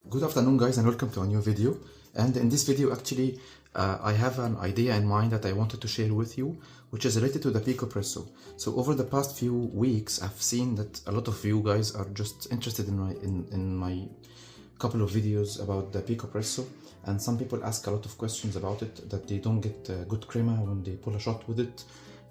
Good afternoon guys, and welcome to a new video. And in this video actually I have an idea in mind that I wanted to share with you, which is related to the Picopresso. So over the past few weeks I've seen that a lot of you guys are just interested in my couple of videos about the Picopresso, and some people ask a lot of questions about it, that they don't get good crema when they pull a shot with it,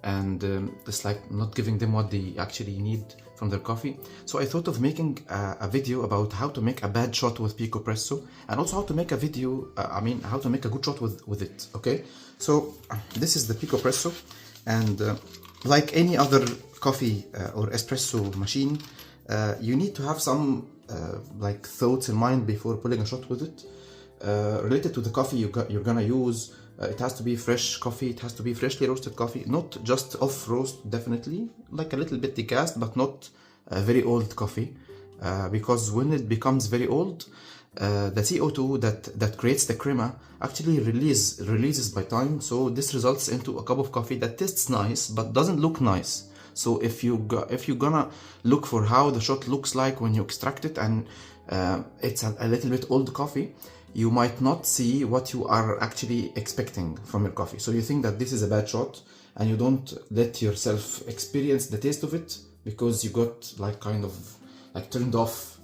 and it's like not giving them what they actually need from their coffee. So I thought of making a video about how to make a bad shot with Picopresso, and also how to make a video, how to make a good shot with it, okay? So this is the Picopresso, and like any other coffee or espresso machine, you need to have some like thoughts in mind before pulling a shot with it, related to the coffee you're gonna use. It has to be fresh coffee, it has to be freshly roasted coffee, not just off roast, definitely, like a little bit decast, but not very old coffee, because when it becomes very old, the CO2 that creates the crema actually releases by time, so this results into a cup of coffee that tastes nice but doesn't look nice. So if you're gonna look for how the shot looks like when you extract it, and it's a little bit old coffee, you might not see what you are actually expecting from your coffee. So you think that this is a bad shot, and you don't let yourself experience the taste of it because you got like kind of like turned off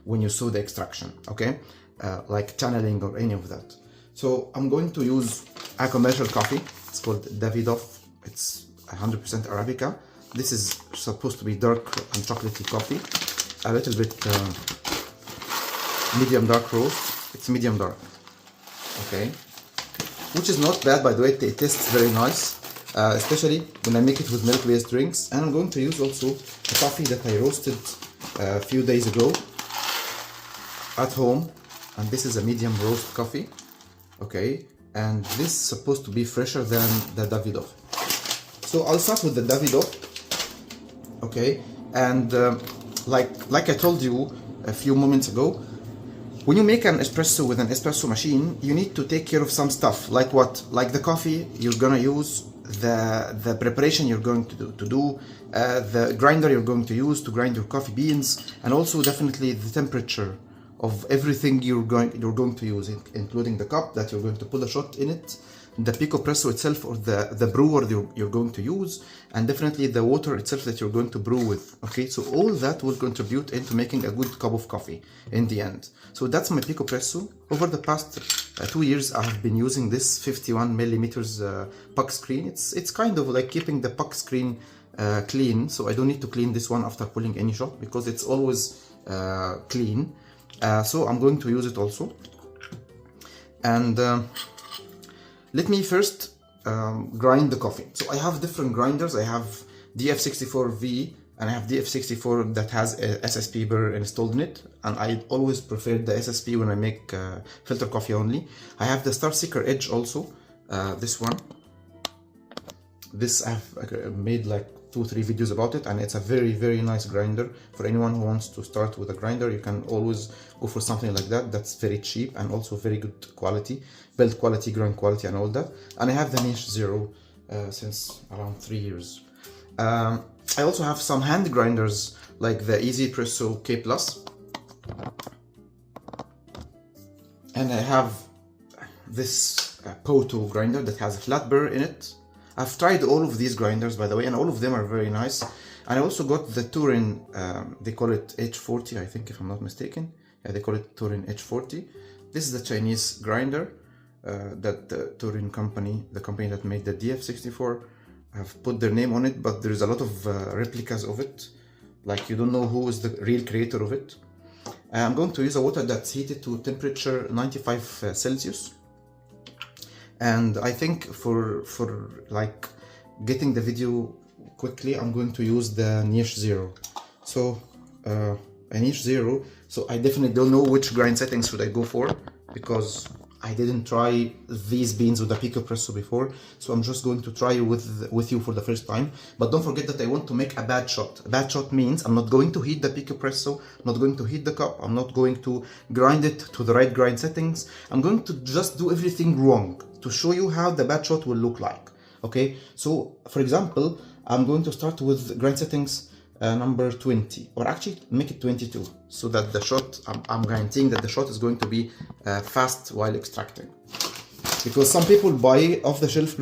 when you saw the extraction, okay? Like channeling or any of that. So I'm going to use a commercial coffee. It's called Davidoff. It's 100% Arabica. This is supposed to be dark and chocolatey coffee. A little bit medium dark roast. It's medium dark, okay, which is not bad, by the way. It tastes very nice, especially when I make it with milk-based drinks. And I'm going to use also the coffee that I roasted a few days ago at home, and this is a medium roast coffee, okay, and this is supposed to be fresher than the Davidoff. So I'll start with the Davidoff, okay, and like I told you a few moments ago, when you make an espresso with an espresso machine, you need to take care of some stuff. Like what? Like the coffee you're gonna use, the preparation you're going to do, the grinder you're going to use to grind your coffee beans, and also definitely the temperature of everything you're going to use, including the cup that you're going to put a shot in it, the Picopresso itself, or the brewer you're going to use, and definitely the water itself that you're going to brew with, okay? So all that will contribute into making a good cup of coffee in the end. So that's my Picopresso. Over the past 2 years I have been using this 51 millimeters puck screen. It's kind of like keeping the puck screen clean, so I don't need to clean this one after pulling any shot because it's always clean. So I'm going to use it also. And let me first grind the coffee. So I have different grinders. I have DF64V, and I have DF64 that has a SSP burr installed in it, and I always prefer the SSP when I make filter coffee only. I have the Starseeker Edge also, this one. This I've made like 2-3 videos about it, and it's a very nice grinder. For anyone who wants to start with a grinder, you can always go for something like that. That's very cheap and also very good quality, build quality, grind quality, and all that. And I have the Niche Zero since around 3 years. I also have some hand grinders like the Picopresso K+, and I have this Poto grinder that has a flat burr in it. I've tried all of these grinders, by the way, and all of them are very nice. And I also got the Turin, they call it H40, I think, if I'm not mistaken. Yeah, they call it Turin H40. This is the Chinese grinder that the Turin company, the company that made the DF64, have put their name on it, but there's a lot of replicas of it. Like, you don't know who is the real creator of it. I'm going to use a water that's heated to temperature 95 Celsius. And I think for like getting the video quickly, I'm going to use the Niche Zero. So a Niche Zero. So I definitely don't know which grind settings should I go for, because I didn't try these beans with the Picopresso before. So I'm just going to try with you for the first time. But don't forget that I want to make a bad shot. A bad shot means I'm not going to heat the Picopresso, I'm not going to heat the cup, I'm not going to grind it to the right grind settings. I'm going to just do everything wrong to show you how the bad shot will look like, okay? So for example, I'm going to start with grind settings number 20, or actually make it 22, so that the shot, I'm guaranteeing that the shot is going to be fast while extracting. Because some people buy off-the-shelf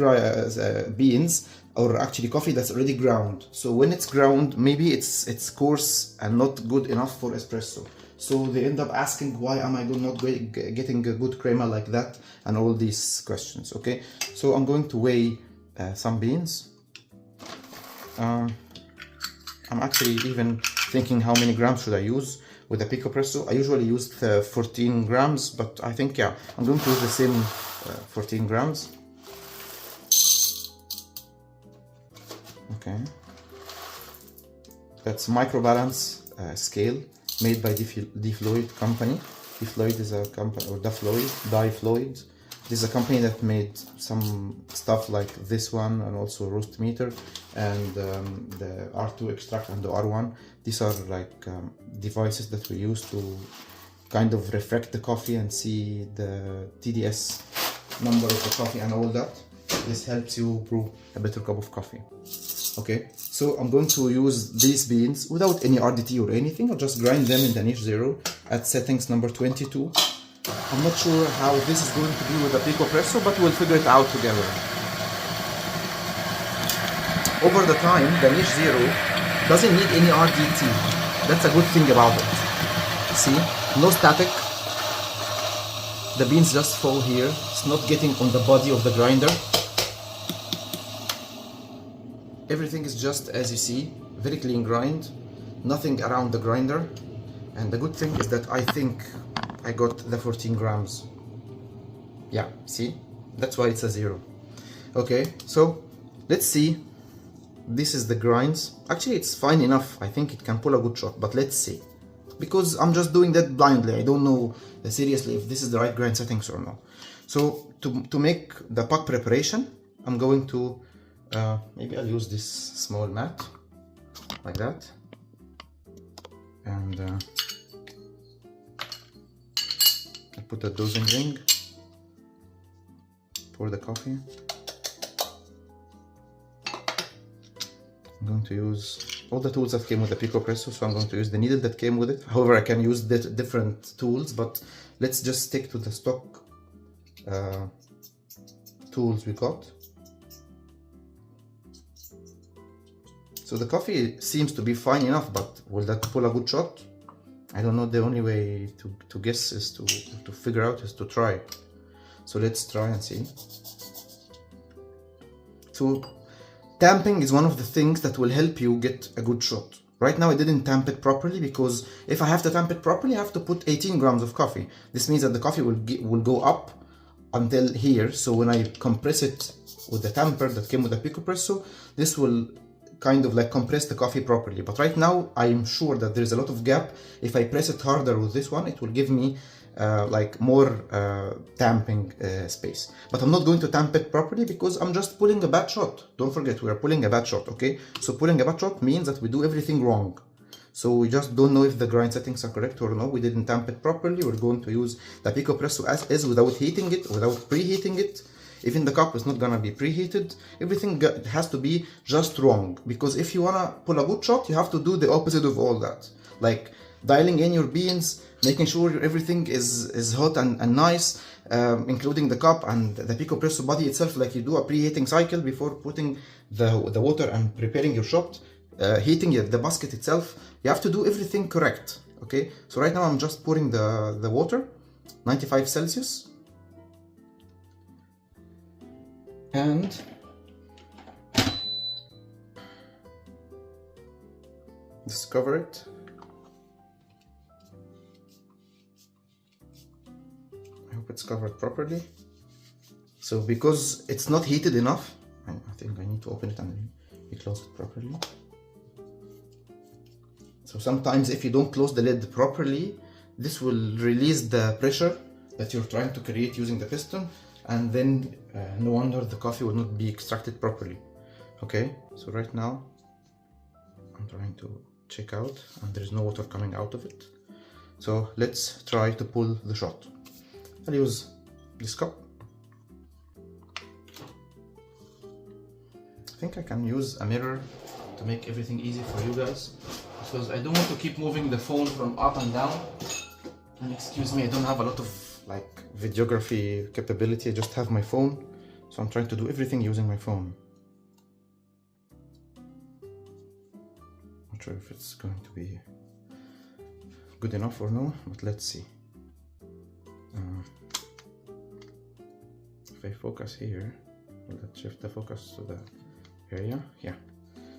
beans, or actually coffee that's already ground. So when it's ground, maybe it's coarse and not good enough for espresso. So they end up asking, why am I not getting a good crema like that, and all these questions. Okay, so I'm going to weigh some beans. I'm actually even thinking how many grams should I use with the Picopresso. I usually use 14 grams, but I think, yeah, I'm going to use the same 14 grams. Okay, that's microbalance scale made by Floyd company. Floyd is a company, or Floyd. This is a company that made some stuff like this one, and also roast meter, and the R2 extract and the R1. These are like devices that we use to kind of refract the coffee and see the TDS number of the coffee and all that. This helps you brew a better cup of coffee. Okay, so I'm going to use these beans without any RDT or anything. I'll just grind them in the niche 0 at settings number 22. I'm not sure how this is going to be with the Picopresso, but we'll figure it out together. Over the time, the niche 0 doesn't need any RDT. That's a good thing about it. See, no static. The beans just fall here. It's not getting on the body of the grinder. Everything is just as you see, very clean grind, nothing around the grinder. And the good thing is that I think I got the 14 grams. Yeah, see? That's why it's a 0. Okay, so let's see. This is the grinds. Actually, it's fine enough. I think it can pull a good shot, but let's see. Because I'm just doing that blindly. I don't know seriously if this is the right grind settings or no. So to make the puck preparation, I'm going to maybe I'll use this small mat like that, and I'll put a dosing ring, pour the coffee. I'm going to use all the tools that came with the Picopresso, so I'm going to use the needle that came with it. However, I can use different tools, but let's just stick to the stock tools we got. So the coffee seems to be fine enough, but will that pull a good shot? I don't know. The only way to guess is to figure out, is to try. So let's try and see. So tamping is one of the things that will help you get a good shot. Right now I didn't tamp it properly, because if I have to tamp it properly, I have to put 18 grams of coffee. This means that the coffee will go up until here. So when I compress it with the tamper that came with the Picopresso, this will kind of like compress the coffee properly. But right now I am sure that there's a lot of gap. If I press it harder with this one, it will give me like more tamping space. But I'm not going to tamp it properly, because I'm just pulling a bad shot. Don't forget, we are pulling a bad shot. Okay, so pulling a bad shot means that we do everything wrong. So we just don't know if the grind settings are correct or no. We didn't tamp it properly. We're going to use the Picopresso as is, without heating it, without preheating it. Even the cup is not gonna be preheated. Everything has to be just wrong, because if you wanna pull a good shot, you have to do the opposite of all that. Like dialing in your beans, making sure everything is hot and nice, including the cup and the Picopresso body itself. Like you do a preheating cycle before putting the water and preparing your shot. Heating the basket itself, you have to do everything correct. Okay, so right now I'm just pouring the water, 95 Celsius. And just cover it. I hope it's covered properly. So because it's not heated enough, I think I need to open it and close it properly. So sometimes if you don't close the lid properly, this will release the pressure that you're trying to create using the piston, and then no wonder the coffee will not be extracted properly. Okay, so right now I'm trying to check out, and there's no water coming out of it. So let's try to pull the shot. I'll use this cup. I think I can use a mirror to make everything easy for you guys, because I don't want to keep moving the phone from up and down. And excuse me, I don't have a lot of like videography capability. I just have my phone, so I'm trying to do everything using my phone. Not sure if it's going to be good enough or no, but let's see. If I focus here, let's shift the focus to the area. Yeah.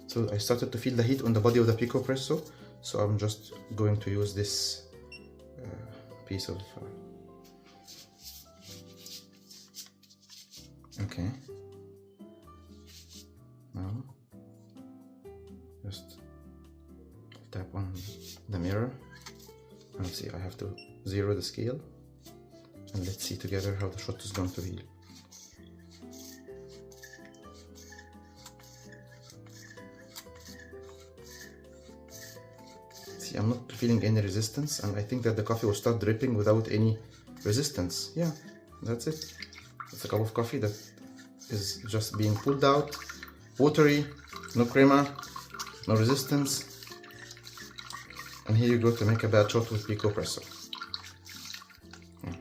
So I started to feel the heat on the body of the Picopresso, so I'm just going to use this piece of okay. Now just tap on the mirror and see, I have to zero the scale, and let's see together how the shot is going to be. See, I'm not feeling any resistance, and I think that the coffee will start dripping without any resistance. Yeah, that's it. It's a cup of coffee that is just being pulled out, watery, no crema, no resistance. And here you go to make a bad shot with Picopresso. Yeah.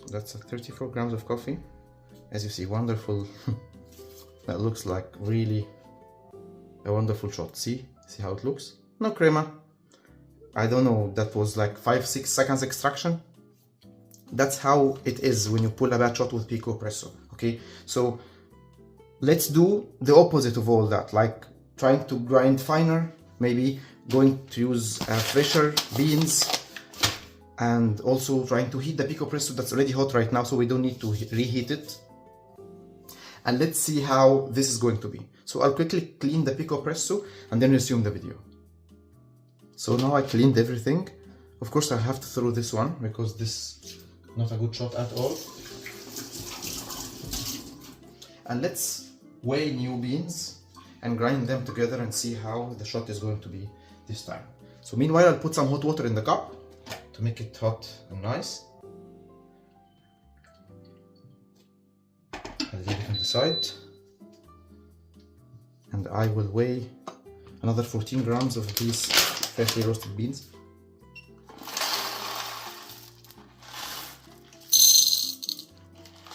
So that's 34 grams of coffee. As you see, wonderful. That looks like really a wonderful shot. See how it looks? No crema. I don't know, that was like 5-6 seconds extraction. That's how it is when you pull a bad shot with Picopresso. Okay, so let's do the opposite of all that, like trying to grind finer, maybe going to use fresher beans, and also trying to heat the Picopresso that's already hot right now, so we don't need to reheat it. And let's see how this is going to be. So I'll quickly clean the Picopresso and then resume the video. So now I cleaned everything. Of course I have to throw this one because this is not a good shot at all. And let's weigh new beans and grind them together and see how the shot is going to be this time. So meanwhile, I'll put some hot water in the cup to make it hot and nice. I'll leave it on the side. And I will weigh another 14 grams of these freshly roasted beans.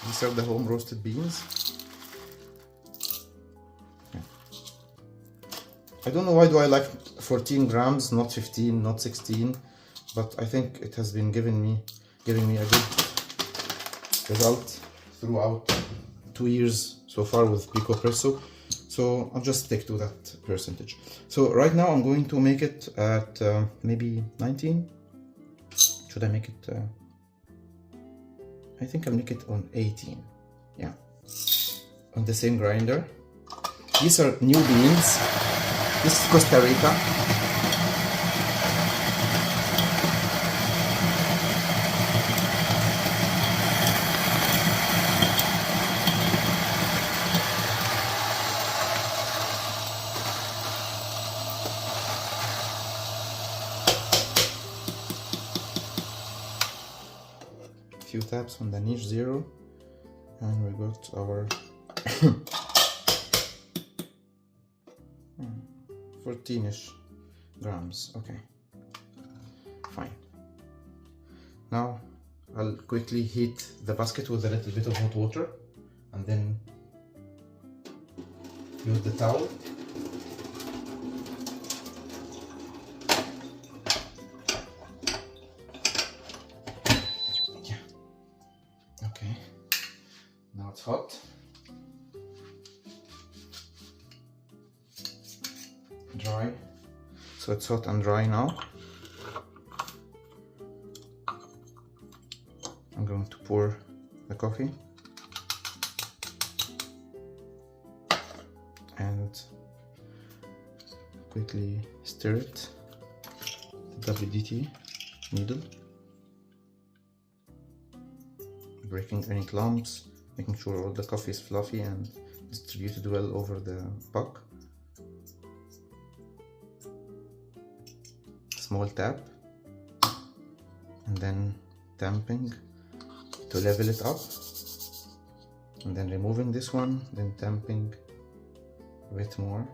These are the home roasted beans. I don't know why do I like 14 grams, not 15, not 16, but I think it has been giving me a good result throughout 2 years so far with Picopresso. So I'll just stick to that percentage. So right now I'm going to make it at maybe 19. Should I make it? I think I'll make it on 18. Yeah, on the same grinder. These are new beans. This is Costa Rica. Few taps on the niche 0, and we got our 14-ish grams. Okay, fine. Now I'll quickly heat the basket with a little bit of hot water and then use the towel. Okay, now it's hot. Dry. So it's hot and dry now. I'm going to pour the coffee and quickly stir it with the WDT needle, breaking any clumps, making sure all the coffee is fluffy and distributed well over the puck. Small tap and then tamping to level it up, and then removing this one, then tamping a bit more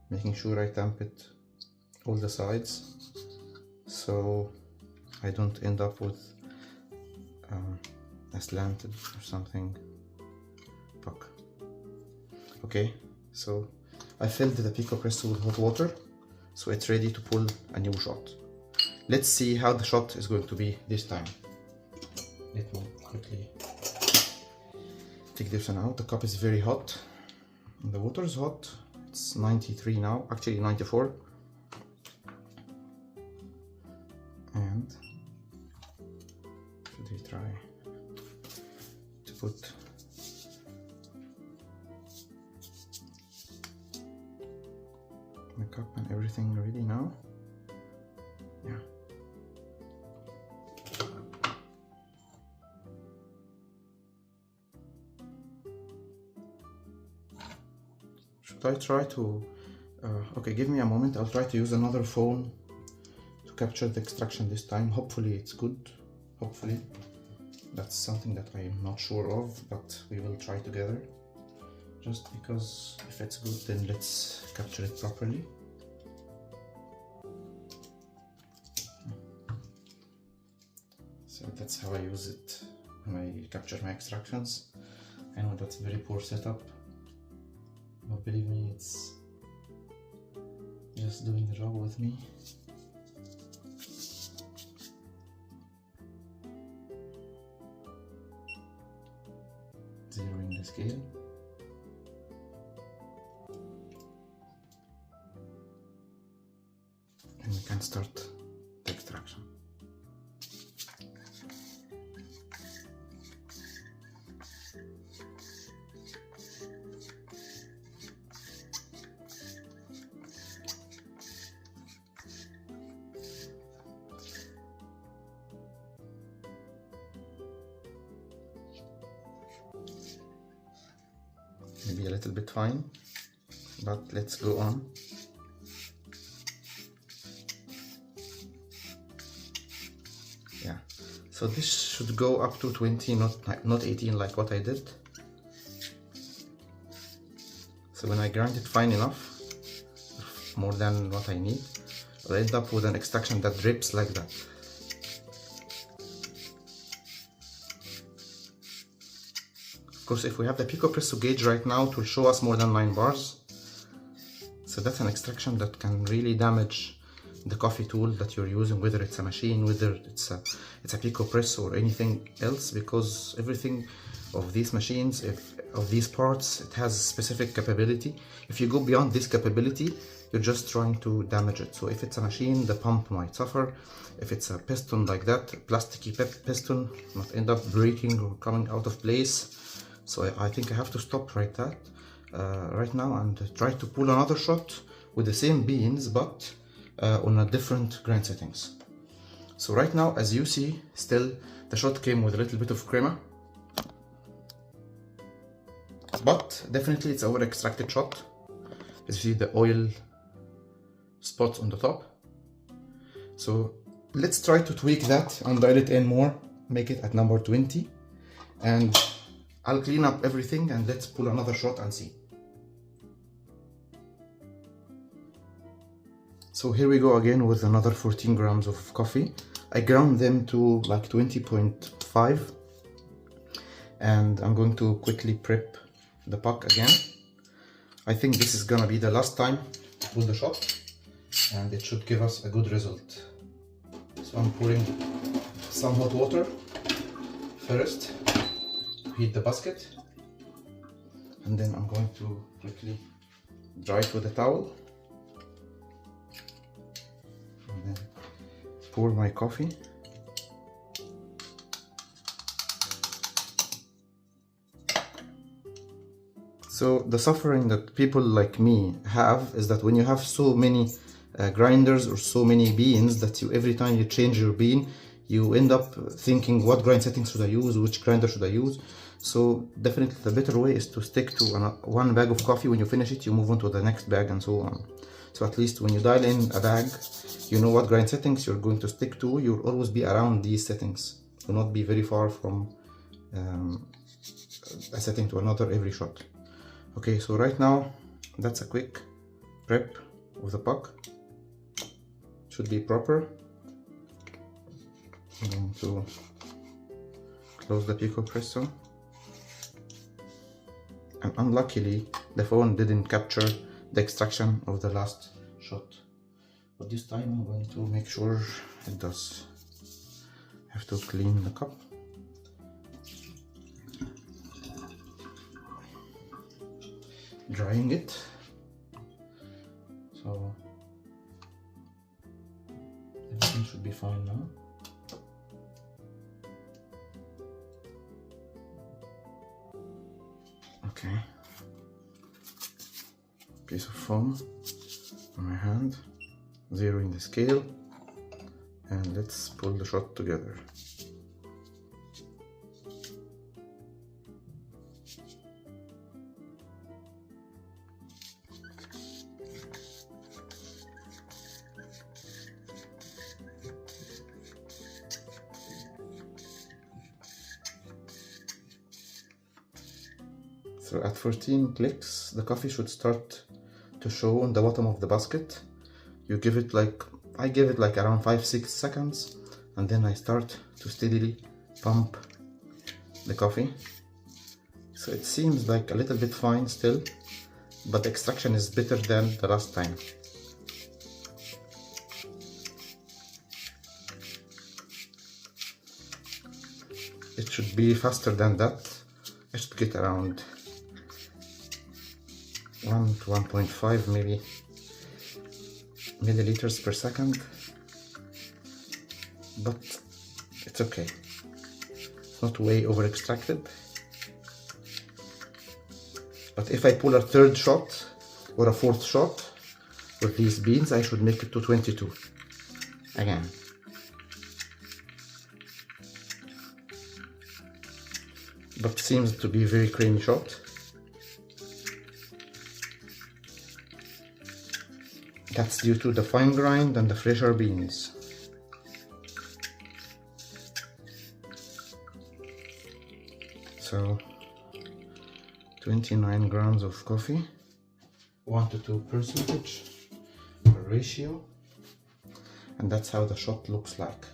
making sure I tamp it all the sides so I don't end up with a slanted or something puck. Okay, so I filled the Picopresso with hot water, so it's ready to pull a new shot. Let's see how the shot is going to be this time. Let me quickly take this one out. The cup is very hot. The water is hot. It's 93 now, actually 94. And should we try to put the cup and everything ready now? Yeah. Should I try to okay, give me a moment. I'll try to use another phone to capture the extraction this time. Hopefully it's good. Hopefully. That's something that I'm not sure of, but we will try together. Just because if it's good, then let's capture it properly. So that's how I use it when I capture my extractions. I know that's a very poor setup, but believe me, it's just doing the job with me. Zeroing the scale. And we can start the extraction. Maybe a little bit fine, but let's go on. Yeah, so this should go up to 20, not 18 like what I did. So when I grind it fine enough, more than what I need, I'll end up with an extraction that drips like that. Of course, if we have the Picopresso gauge right now, it will show us more than 9 bars. So that's an extraction that can really damage the coffee tool that you're using, whether it's a machine, whether it's a Picopresso or anything else, because everything of these machines, of these parts, it has specific capability. If you go beyond this capability, you're just trying to damage it. So if it's a machine, the pump might suffer. If it's a piston like that, plasticky piston might end up breaking or coming out of place. So I think I have to stop right now and try to pull another shot with the same beans, but on a different grind settings. So right now, as you see, still the shot came with a little bit of crema, but definitely it's our extracted shot. As you see, the oil spots on the top. So let's try to tweak that and dial it in more, make it at number 20, and I'll clean up everything and let's pull another shot and see. So here we go again with another 14 grams of coffee. I ground them to like 20.5, and I'm going to quickly prep the puck again. I think this is gonna be the last time to pull the shot, and it should give us a good result. So I'm pouring some hot water first, heat the basket, and then I'm going to quickly dry it with a towel, and then pour my coffee. So the suffering that people like me have is that when you have so many grinders or so many beans that every time you change your bean, you end up thinking, what grind settings should I use, which grinder should I use? So definitely the better way is to stick to one bag of coffee. When you finish it, you move on to the next bag and so on. So at least when you dial in a bag, you know what grind settings you're going to stick to. You'll always be around these settings. You'll not be very far from a setting to another every shot. Okay, so right now that's a quick prep of the puck. Should be proper. I'm going to close the Picopresso. And unluckily, the phone didn't capture the extraction of the last shot. But this time I'm going to make sure it does. I have to clean the cup. Drying it. So everything should be fine now. Okay. Piece of foam on my hand. Zeroing the scale, and let's pull the shot together. So at 14 clicks, the coffee should start to show on the bottom of the basket. You give it like, I give it like around 5-6 seconds, and then I start to steadily pump the coffee. So it seems like a little bit fine still, but the extraction is better than the last time. It should be faster than that. I should get around 1 to 1.5 maybe milliliters per second, but it's okay. It's not way over extracted. But if I pull a third shot or a fourth shot with these beans, I should make it to 22 again. But seems to be a very creamy shot. That's due to the fine grind and the fresher beans. So 29 grams of coffee, 1 to 2% ratio, and that's how the shot looks like.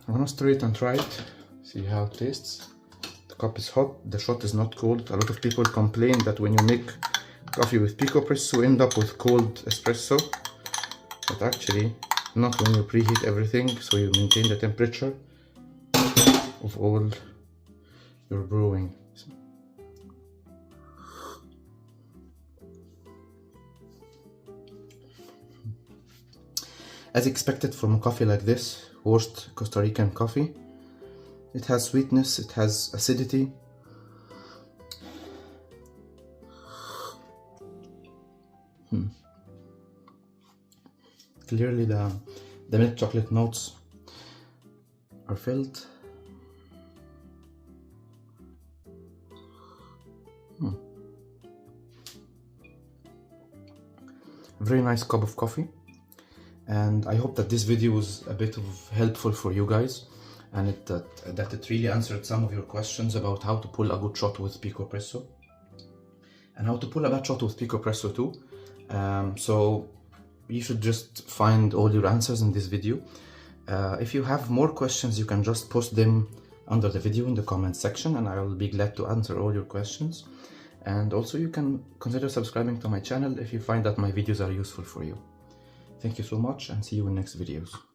I'm gonna stir it and try it, see how it tastes. The cup is hot, the shot is not cold. A lot of people complain that when you make coffee with Picopresso, you end up with cold espresso, but actually not when you preheat everything, so you maintain the temperature of all your brewing. As expected from a coffee like this, worst Costa Rican coffee, it has sweetness, it has acidity. Clearly the milk chocolate notes are felt. Very nice cup of coffee, and I hope that this video was a bit of helpful for you guys, and that it really answered some of your questions about how to pull a good shot with Picopresso and how to pull a bad shot with Picopresso too. So you should just find all your answers in this video. If you have more questions, you can just post them under the video in the comment section, and I will be glad to answer all your questions. And also you can consider subscribing to my channel if you find that my videos are useful for you. Thank you so much, and see you in next videos.